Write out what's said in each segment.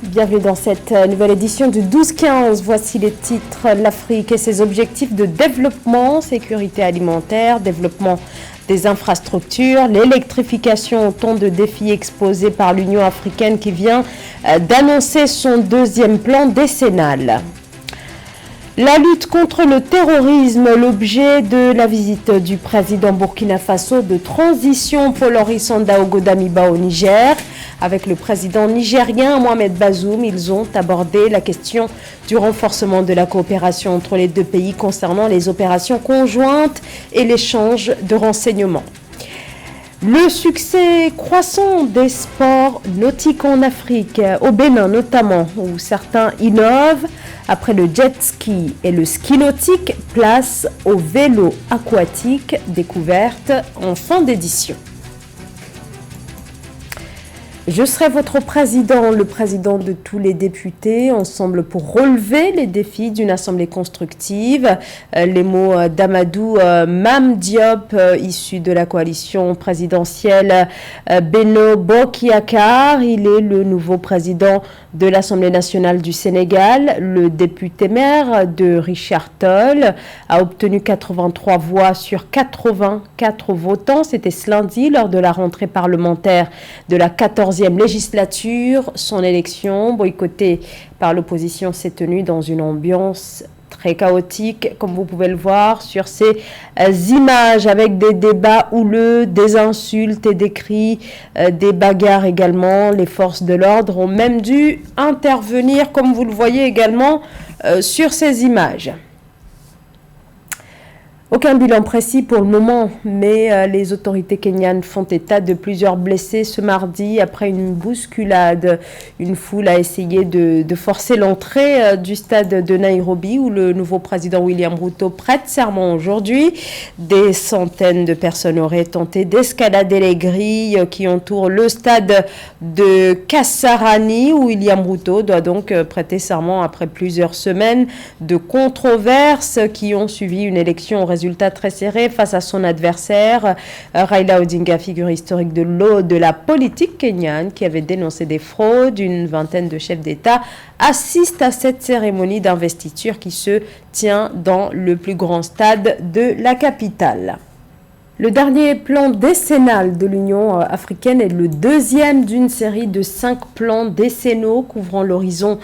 Bienvenue dans cette nouvelle édition du 12-15. Voici les titres. L'Afrique et ses objectifs de développement, sécurité alimentaire, développement des infrastructures, l'électrification, autant de défis exposés par l'Union africaine qui vient d'annoncer son deuxième plan décennal. La lutte contre le terrorisme, l'objet de la visite du président Burkina Faso de transition Paul-Henri Sandaogo Damiba au Niger. Avec le président nigérien Mohamed Bazoum, ils ont abordé la question du renforcement de la coopération entre les deux pays concernant les opérations conjointes et l'échange de renseignements. Le succès croissant des sports nautiques en Afrique, au Bénin notamment, où certains innovent. Après le jet ski et le ski nautique, place au vélo aquatique, découverte en fin d'édition. Je serai votre président, le président de tous les députés, ensemble pour relever les défis d'une assemblée constructive. Les mots d'Amadou Mame Diop, issu de la coalition présidentielle Benno Bokk Yakaar. Il est le nouveau président de l'Assemblée nationale du Sénégal. Le député maire de Richard Toll a obtenu 83 voix sur 84 votants. C'était ce lundi lors de la rentrée parlementaire de la 14e législature. Son élection, boycottée par l'opposition, s'est tenue dans une ambiance très chaotique, comme vous pouvez le voir sur ces images, avec des débats houleux, des insultes et des cris, des bagarres également. Les forces de l'ordre ont même dû intervenir, comme vous le voyez également sur ces images. Aucun bilan précis pour le moment, mais les autorités kenyanes font état de plusieurs blessés ce mardi après une bousculade. Une foule a essayé de forcer l'entrée du stade de Nairobi où le nouveau président William Ruto prête serment aujourd'hui. Des centaines de personnes auraient tenté d'escalader les grilles qui entourent le stade de Kasarani où William Ruto doit donc prêter serment après plusieurs semaines de controverses qui ont suivi une élection au résultat très serré face à son adversaire. Raila Odinga, figure historique de la politique kenyane, qui avait dénoncé des fraudes. Une vingtaine de chefs d'État assistent à cette cérémonie d'investiture qui se tient dans le plus grand stade de la capitale. Le dernier plan décennal de l'Union africaine est le deuxième d'une série de 5 plans décennaux couvrant l'horizon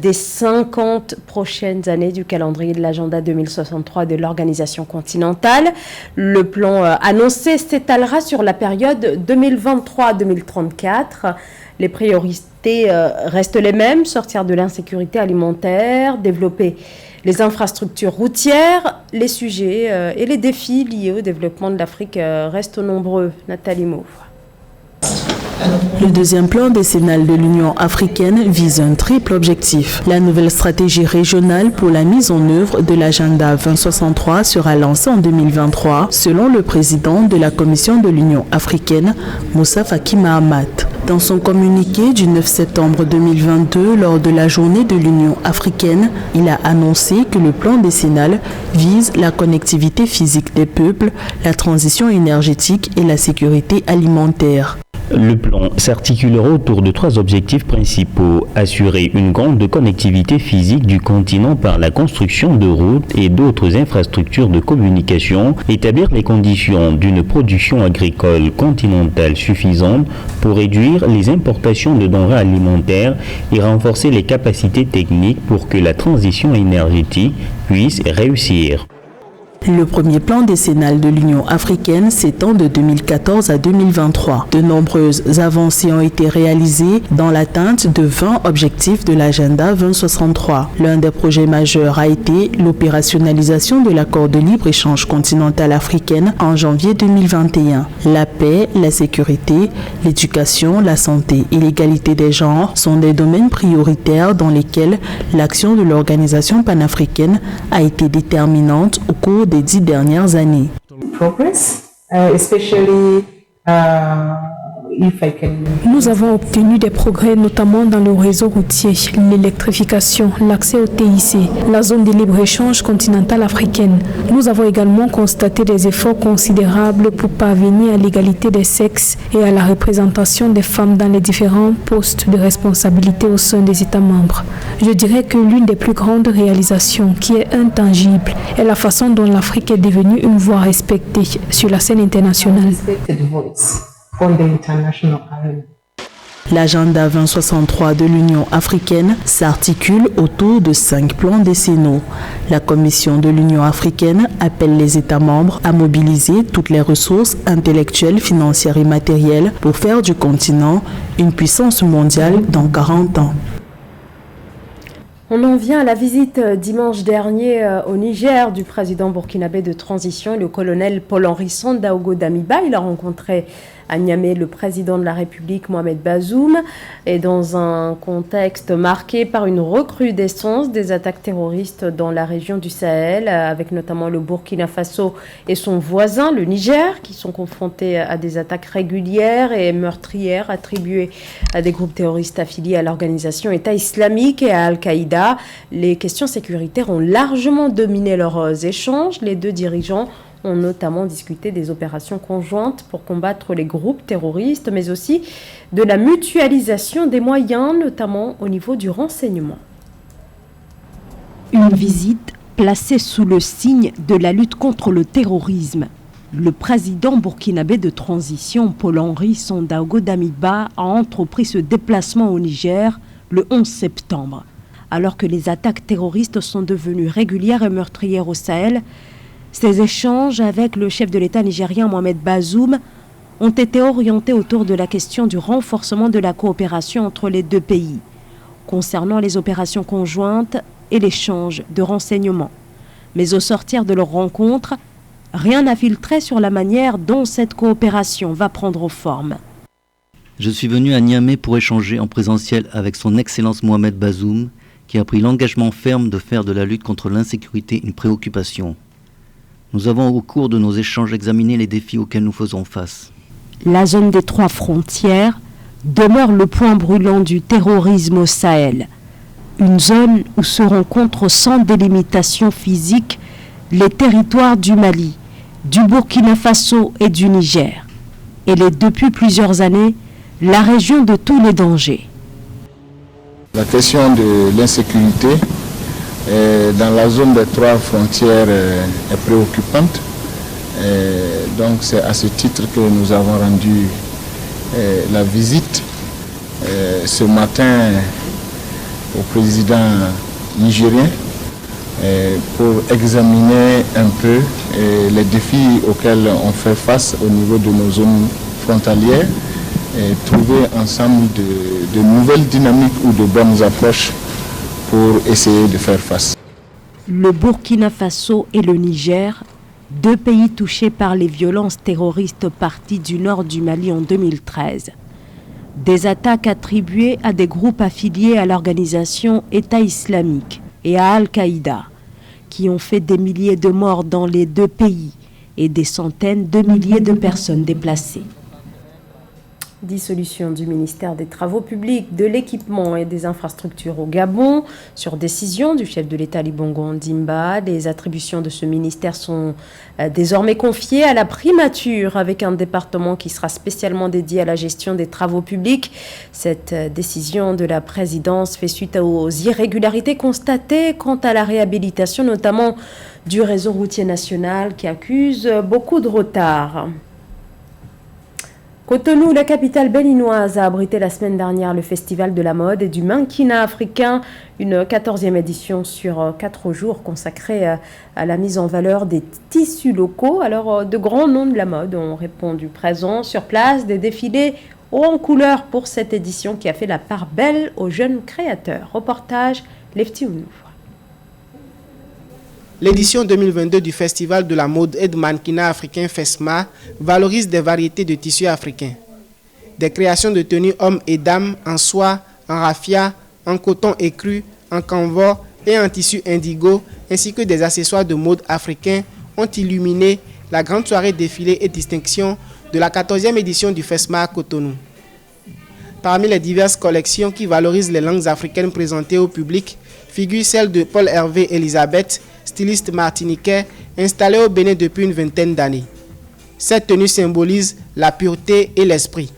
des 50 prochaines années du calendrier de l'agenda 2063 de l'organisation continentale. Le plan annoncé s'étalera sur la période 2023-2034. Les priorités restent les mêmes: sortir de l'insécurité alimentaire, développer les infrastructures routières. Les sujets et les défis liés au développement de l'Afrique restent nombreux. Nathalie Mauve. Le deuxième plan décennal de l'Union africaine vise un triple objectif. La nouvelle stratégie régionale pour la mise en œuvre de l'agenda 2063 sera lancée en 2023, selon le président de la Commission de l'Union africaine, Moussa Faki Mahamat. Dans son communiqué du 9 septembre 2022, lors de la journée de l'Union africaine, il a annoncé que le plan décennal vise la connectivité physique des peuples, la transition énergétique et la sécurité alimentaire. Le plan s'articulera autour de 3 objectifs principaux: assurer une grande connectivité physique du continent par la construction de routes et d'autres infrastructures de communication, établir les conditions d'une production agricole continentale suffisante pour réduire les importations de denrées alimentaires et renforcer les capacités techniques pour que la transition énergétique puisse réussir. Le premier plan décennal de l'Union africaine s'étend de 2014 à 2023. De nombreuses avancées ont été réalisées dans l'atteinte de 20 objectifs de l'agenda 2063. L'un des projets majeurs a été l'opérationnalisation de l'accord de libre-échange continental africaine en janvier 2021. La paix, la sécurité, l'éducation, la santé et l'égalité des genres sont des domaines prioritaires dans lesquels l'action de l'organisation panafricaine a été déterminante au cours des 10 dernières années. Progress, especially Nous avons obtenu des progrès notamment dans le réseau routier, l'électrification, l'accès au TIC, la zone de libre-échange continentale africaine. Nous avons également constaté des efforts considérables pour parvenir à l'égalité des sexes et à la représentation des femmes dans les différents postes de responsabilité au sein des États membres. Je dirais que l'une des plus grandes réalisations, qui est intangible, est la façon dont l'Afrique est devenue une voix respectée sur la scène internationale. L'agenda 2063 de l'Union africaine s'articule autour de 5 plans décennaux. La Commission de l'Union africaine appelle les États membres à mobiliser toutes les ressources intellectuelles, financières et matérielles pour faire du continent une puissance mondiale dans 40 ans. On en vient à la visite dimanche dernier au Niger du président burkinabé de transition, le colonel Paul-Henri Sandaogo Damiba. Il a rencontré à Niamey le président de la République, Mohamed Bazoum, et dans un contexte marqué par une recrudescence des attaques terroristes dans la région du Sahel, avec notamment le Burkina Faso et son voisin, le Niger, qui sont confrontés à des attaques régulières et meurtrières attribuées à des groupes terroristes affiliés à l'organisation État islamique et à Al-Qaïda. Les questions sécuritaires ont largement dominé leurs échanges. Les deux dirigeants ont notamment discuté des opérations conjointes pour combattre les groupes terroristes, mais aussi de la mutualisation des moyens, notamment au niveau du renseignement. Une visite placée sous le signe de la lutte contre le terrorisme. Le président burkinabé de transition, Paul-Henri Sandaogo Damiba, a entrepris ce déplacement au Niger le 11 septembre. Alors que les attaques terroristes sont devenues régulières et meurtrières au Sahel, ces échanges avec le chef de l'État nigérien Mohamed Bazoum ont été orientés autour de la question du renforcement de la coopération entre les deux pays, concernant les opérations conjointes et l'échange de renseignements. Mais au sortir de leur rencontre, rien n'a filtré sur la manière dont cette coopération va prendre forme. Je suis venu à Niamey pour échanger en présentiel avec son Excellence Mohamed Bazoum, qui a pris l'engagement ferme de faire de la lutte contre l'insécurité une préoccupation. Nous avons au cours de nos échanges examiné les défis auxquels nous faisons face. La zone des 3 frontières demeure le point brûlant du terrorisme au Sahel. Une zone où se rencontrent sans délimitation physique les territoires du Mali, du Burkina Faso et du Niger. Elle est depuis plusieurs années la région de tous les dangers. La question de l'insécurité dans la zone des 3 frontières est préoccupante. Donc c'est à ce titre que nous avons rendu la visite ce matin au président nigérien pour examiner un peu les défis auxquels on fait face au niveau de nos zones frontalières et trouver ensemble de nouvelles dynamiques ou de bonnes approches pour essayer de faire face. Le Burkina Faso et le Niger, 2 pays touchés par les violences terroristes parties du nord du Mali en 2013. Des attaques attribuées à des groupes affiliés à l'organisation État islamique et à Al-Qaïda, qui ont fait des milliers de morts dans les 2 pays et des centaines de milliers de personnes déplacées. Dissolution du ministère des Travaux publics, de l'équipement et des infrastructures au Gabon. Sur décision du chef de l'État Ali Bongo Ondimba, les attributions de ce ministère sont désormais confiées à la primature avec un département qui sera spécialement dédié à la gestion des travaux publics. Cette décision de la présidence fait suite aux irrégularités constatées quant à la réhabilitation, notamment du réseau routier national qui accuse beaucoup de retard. Cotonou, la capitale béninoise, a abrité la semaine dernière le festival de la mode et du mannequinat africain, une 14e édition sur 4 jours consacrée à la mise en valeur des tissus locaux. Alors, de grands noms de la mode ont répondu présents sur place, des défilés haut en couleur pour cette édition qui a fait la part belle aux jeunes créateurs. Reportage Lefti Ounou. L'édition 2022 du Festival de la mode et de mannequinat africain FESMA valorise des variétés de tissus africains. Des créations de tenues hommes et dames en soie, en raffia, en coton écru, en canevas et en tissu indigo, ainsi que des accessoires de mode africains ont illuminé la grande soirée défilé et distinction de la 14e édition du FESMA à Cotonou. Parmi les diverses collections qui valorisent les langues africaines présentées au public, figure celle de Paul Hervé Elisabeth, styliste martiniquais, installé au Bénin depuis une vingtaine d'années. Cette tenue symbolise la pureté et l'esprit.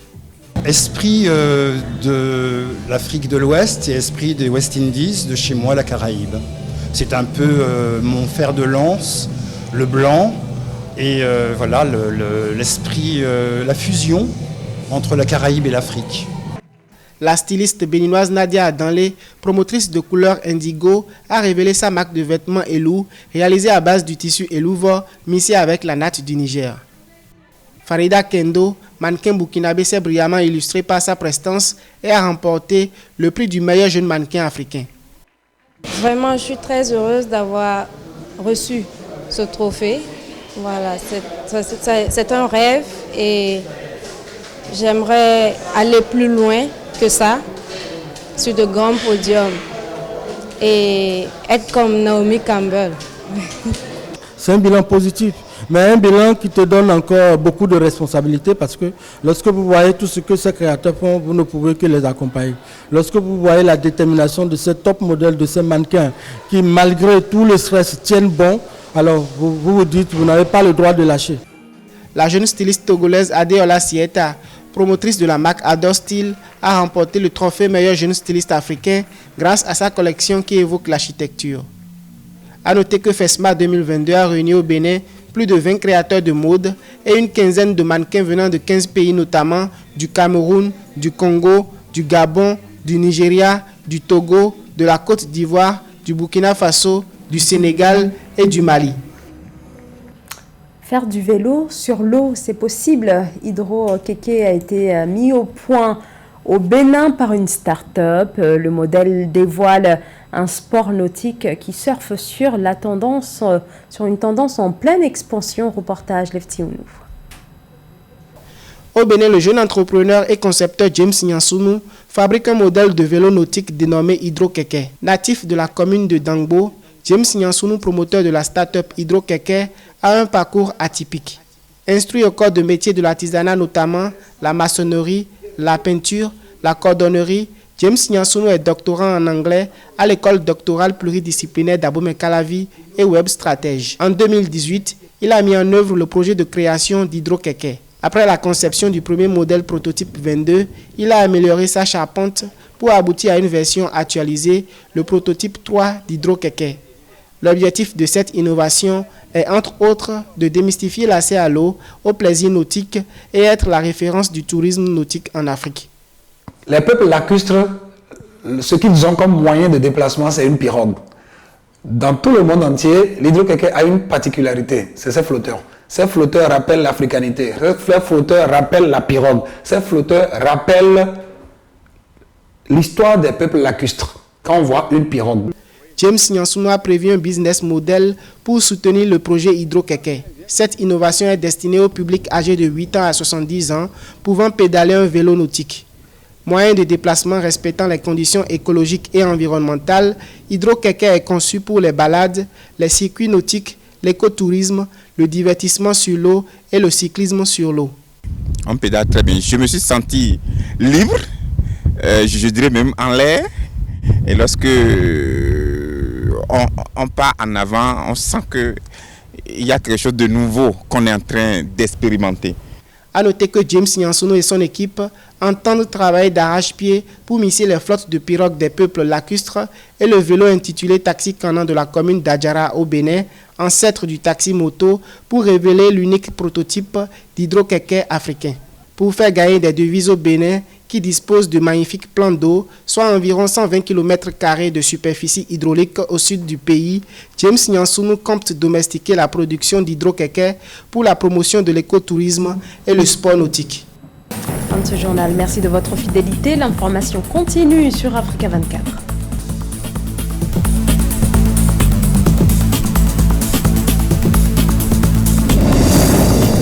Esprit de l'Afrique de l'Ouest et esprit des West Indies, de chez moi, la Caraïbe. C'est un peu mon fer de lance, le blanc, et voilà l'esprit, la fusion entre la Caraïbe et l'Afrique. La styliste béninoise Nadia Adanlé, promotrice de couleurs indigo, a révélé sa marque de vêtements Elou, réalisée à base du tissu Elouvo, mixé avec la natte du Niger. Farida Kendo, mannequin burkinabé, s'est brillamment illustrée par sa prestance et a remporté le prix du meilleur jeune mannequin africain. Vraiment, je suis très heureuse d'avoir reçu ce trophée. Voilà, c'est un rêve et j'aimerais aller plus loin que ça, sur de grands podiums et être comme Naomi Campbell. C'est un bilan positif, mais un bilan qui te donne encore beaucoup de responsabilités parce que lorsque vous voyez tout ce que ces créateurs font, vous ne pouvez que les accompagner. Lorsque vous voyez la détermination de ces top modèles, de ces mannequins qui, malgré tout le stress, tiennent bon, alors vous dites, vous n'avez pas le droit de lâcher. La jeune styliste togolaise Adeola Sieta, promotrice de la marque Adore Style, a remporté le trophée meilleur jeune styliste africain grâce à sa collection qui évoque l'architecture. A noter que FESMA 2022 a réuni au Bénin plus de 20 créateurs de mode et une quinzaine de mannequins venant de 15 pays, notamment du Cameroun, du Congo, du Gabon, du Nigeria, du Togo, de la Côte d'Ivoire, du Burkina Faso, du Sénégal et du Mali. Faire du vélo sur l'eau, c'est possible. Hydro-Kéké a été mis au point au Bénin par une start-up. Le modèle dévoile un sport nautique qui surfe sur une tendance en pleine expansion. Reportage Lefti Ounou. Au Bénin, le jeune entrepreneur et concepteur James Nyansounou fabrique un modèle de vélo nautique dénommé Hydro-Kéké. Natif de la commune de Dangbo, James Nyansounou, promoteur de la start-up Hydro-Kéké, a un parcours atypique. Instruit au corps de métier de l'artisanat, notamment la maçonnerie, la peinture, la cordonnerie, James Nyansounou est doctorant en anglais à l'école doctorale pluridisciplinaire d'Abomey-Calavi et web stratège. En 2018, il a mis en œuvre le projet de création d'Hydro-Kéké. Après la conception du premier modèle prototype 22, il a amélioré sa charpente pour aboutir à une version actualisée, le prototype 3 d'Hydro-Kéké. L'objectif de cette innovation est entre autres de démystifier l'accès à l'eau, au plaisir nautique et être la référence du tourisme nautique en Afrique. Les peuples lacustres, ce qu'ils ont comme moyen de déplacement, c'est une pirogue. Dans tout le monde entier, l'Hydro-Kéké a une particularité, c'est ses flotteurs. Ces flotteurs rappellent l'africanité, ces flotteurs rappellent la pirogue, ces flotteurs rappellent l'histoire des peuples lacustres, quand on voit une pirogue. James Nyansounou a prévu un business model pour soutenir le projet Hydro-Kéké. Cette innovation est destinée au public âgé de 8 ans à 70 ans, pouvant pédaler un vélo nautique. Moyen de déplacement respectant les conditions écologiques et environnementales, Hydro-Kéké est conçu pour les balades, les circuits nautiques, l'écotourisme, le divertissement sur l'eau et le cyclisme sur l'eau. On pédale très bien. Je me suis senti libre, je dirais même en l'air. Et lorsque on part en avant, on sent qu'il y a quelque chose de nouveau qu'on est en train d'expérimenter. A noter que James Nyansounou et son équipe entendent travailler d'arrache-pied pour misser les flottes de pirogues des peuples lacustres et le vélo intitulé Taxi Canan de la commune d'Adjara au Bénin, ancêtre du taxi moto, pour révéler l'unique prototype d'Hydro-Kéké africain. Pour faire gagner des devises au Bénin, qui dispose de magnifiques plans d'eau, soit environ 120 km² de superficie hydraulique au sud du pays, James Nyansounou compte domestiquer la production d'Hydro-Kéké pour la promotion de l'écotourisme et le sport nautique. Fin de ce journal, merci de votre fidélité. L'information continue sur Africa 24.